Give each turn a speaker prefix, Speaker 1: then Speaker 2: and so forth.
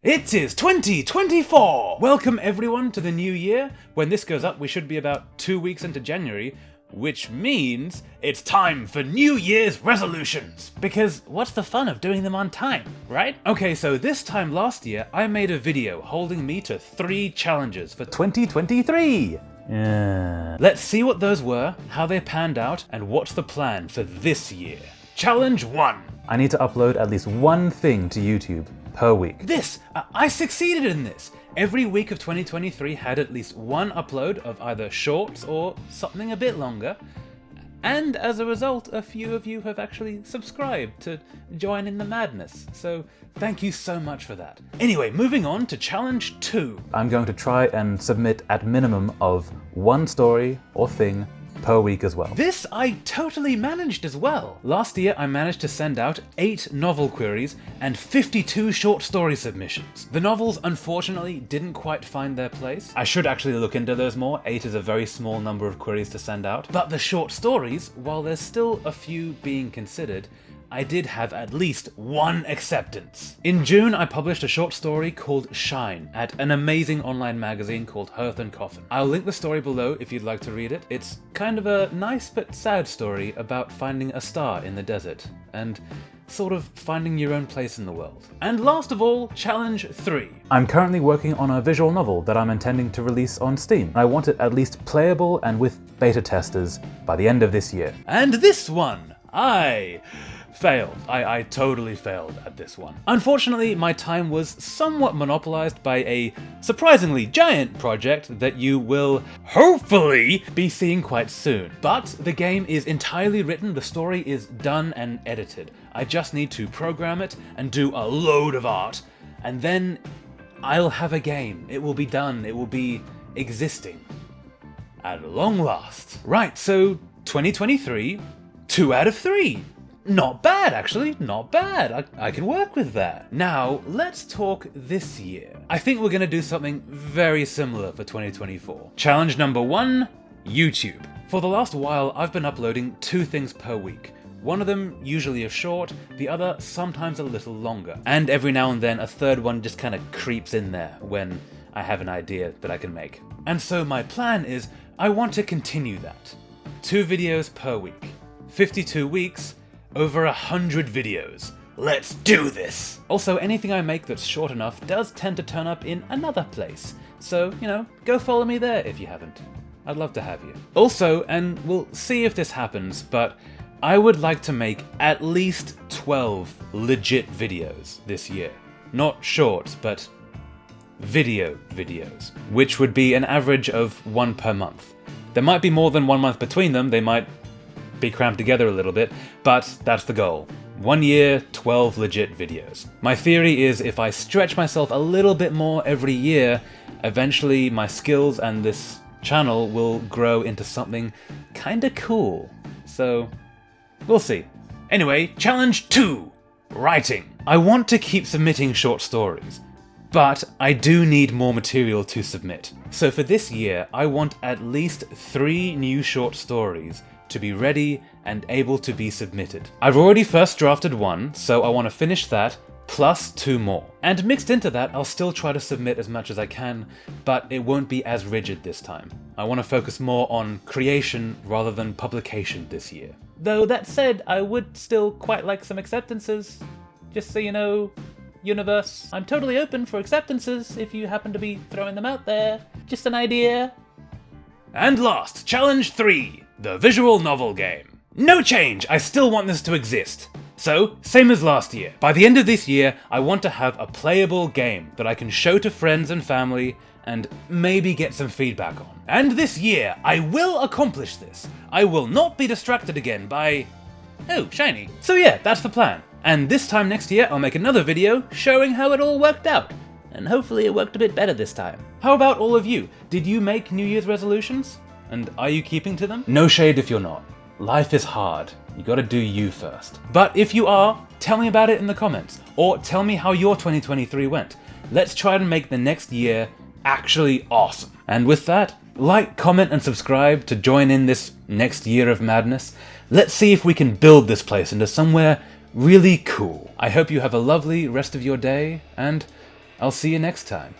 Speaker 1: It is 2024! Welcome everyone to the new year. When this goes up, we should be about 2 weeks into January, which means it's time for New Year's resolutions. Because what's the fun of doing them on time, right? Okay, so this time last year, I made a video holding me to 3 challenges for 2023. Let's see what those were, how they panned out, and what's the plan for this year. Challenge 1. I need to upload at least one thing to YouTube per week. I succeeded in this. Every week of 2023 had at least one upload of either shorts or something a bit longer. And as a result, a few of you have actually subscribed to join in the madness. So thank you so much for that. Anyway, moving on to challenge 2. I'm going to try and submit at minimum of one story or thing per week as well. This I totally managed as well. Last year I managed to send out 8 novel queries and 52 short story submissions. The novels unfortunately didn't quite find their place. I should actually look into those more. 8 is a very small number of queries to send out. But the short stories, while there's still a few being considered, I did have at least one acceptance. In June, I published a short story called Shine at an amazing online magazine called Hearth and Coffin. I'll link the story below if you'd like to read it. It's kind of a nice but sad story about finding a star in the desert and sort of finding your own place in the world. And last of all, challenge 3. I'm currently working on a visual novel that I'm intending to release on Steam. I want it at least playable and with beta testers by the end of this year. And this one, I failed. I totally failed at this one. Unfortunately, my time was somewhat monopolized by a surprisingly giant project that you will hopefully be seeing quite soon. But the game is entirely written, the story is done and edited. I just need to program it and do a load of art, and then I'll have a game. It will be done. It will be existing. At long last. Right, so 2023, 2 out of 3. Not bad, actually, not bad. I can work with that. Now, let's talk this year. I think we're gonna do something very similar for 2024. Challenge number 1, YouTube. For the last while, I've been uploading 2 things per week. One of them usually a short, the other sometimes a little longer. And every now and then a third one just kind of creeps in there when I have an idea that I can make. And so my plan is, I want to continue that. 2 videos per week. 52 weeks, over 100 videos. Let's do this! Also, anything I make that's short enough does tend to turn up in another place. So, go follow me there if you haven't. I'd love to have you. Also, and we'll see if this happens, but I would like to make at least 12 legit videos this year. Not shorts, but videos, which would be an average of 1 per month. There might be more than 1 month between them, they might be crammed together a little bit, but that's the goal. 1 year, 12 legit videos. My theory is if I stretch myself a little bit more every year, eventually my skills and this channel will grow into something kinda cool. So, we'll see. Anyway, challenge 2, writing. I want to keep submitting short stories, but I do need more material to submit. So for this year, I want at least 3 new short stories to be ready and able to be submitted. I've already first drafted 1, so I want to finish that, plus 2 more. And mixed into that, I'll still try to submit as much as I can, but it won't be as rigid this time. I want to focus more on creation rather than publication this year. Though that said, I would still quite like some acceptances. Just so you know, universe, I'm totally open for acceptances if you happen to be throwing them out there. Just an idea. And last, challenge 3. The visual novel game. No change, I still want this to exist. So, same as last year. By the end of this year, I want to have a playable game that I can show to friends and family and maybe get some feedback on. And this year, I will accomplish this. I will not be distracted again by... oh, shiny. So yeah, that's the plan. And this time next year, I'll make another video showing how it all worked out. And hopefully it worked a bit better this time. How about all of you? Did you make New Year's resolutions? And are you keeping to them? No shade if you're not. Life is hard. You gotta do you first. But if you are, tell me about it in the comments. Or tell me how your 2023 went. Let's try to make the next year actually awesome. And with that, like, comment, and subscribe to join in this next year of madness. Let's see if we can build this place into somewhere really cool. I hope you have a lovely rest of your day, and I'll see you next time.